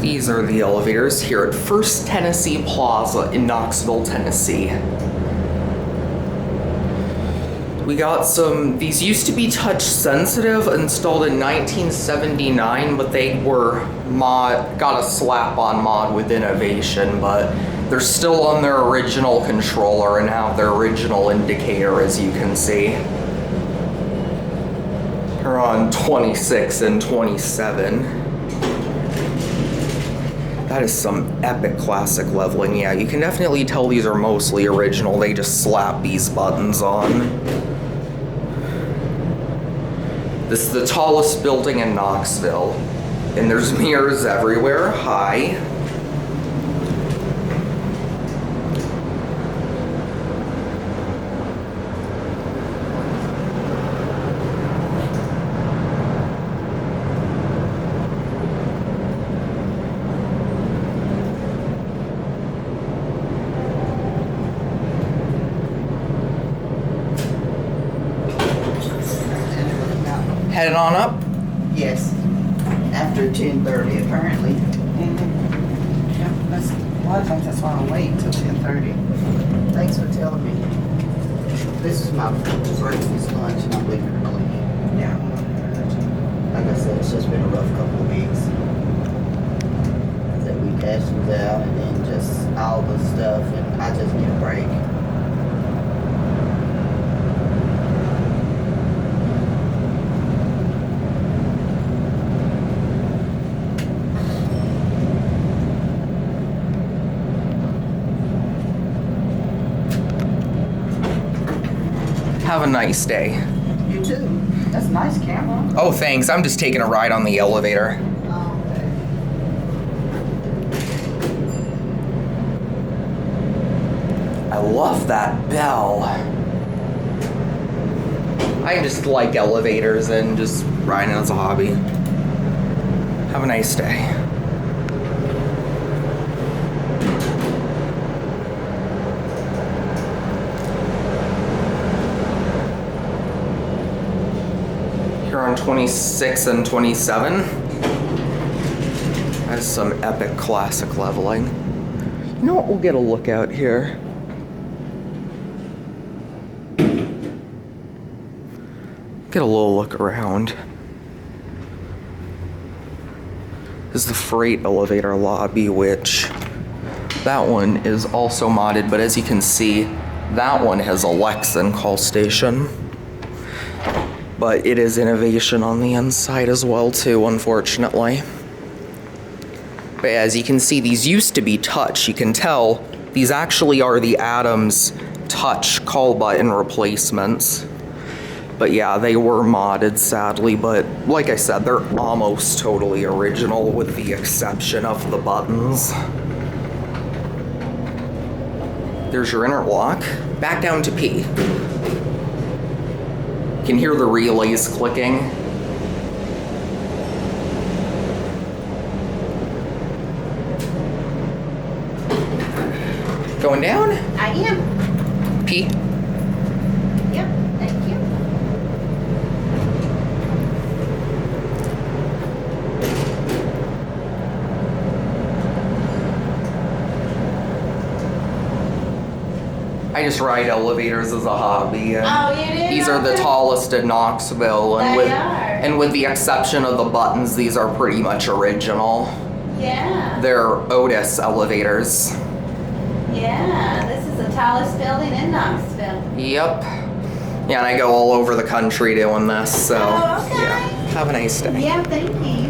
These are the elevators here at First Tennessee Plaza in Knoxville, Tennessee. We got these used to be touch sensitive, installed in 1979, but they were got a slap on mod with innovation, but they're still on their original controller and have their original indicator, as you can see. They're on 26 and 27. That is some epic classic leveling. Yeah, you can definitely tell these are mostly original. They just slap these buttons on. This is the tallest building in Knoxville, and there's mirrors everywhere. Hi. Headed on up? Yes. After 10:30 apparently. Yep, that's, well, I think that's why I'll wait till 10:30. Thanks for telling me. This is my breakfast, lunch, and I'm leaving early. Yeah. Like I said, it's just been a rough couple of weeks. That week Ashley's out and then just all the stuff, and I just need a break. Have a nice day. You too. That's a nice camera. Oh, thanks. I'm just taking a ride on the elevator. Oh, okay. I love that bell. I just like elevators and just riding as a hobby. Have a nice day. Here on 26 and 27. That's some epic classic leveling. You know what we'll get a look at here? Get a little look around. This is the freight elevator lobby, which that one is also modded, but as you can see, that one has a Lexan call station. But it is innovation on the inside as well too, unfortunately. But as you can see, these used to be touch. You can tell these actually are the Adams touch call button replacements. But yeah, they were modded sadly, but like I said, they're almost totally original with the exception of the buttons. There's your interlock. Back down to P. You can hear the relays clicking. Going down? I am. P. Yep, thank you. I just ride elevators as a hobby. And Oh, you do? these are the tallest in Knoxville, and They are. with the exception of the buttons, these are pretty much original. Yeah. They're Otis elevators. Yeah, this is the tallest building in Knoxville. Yep. Yeah, and I go all over the country doing this, so Oh, okay. yeah. Have a nice day. Yeah, thank you.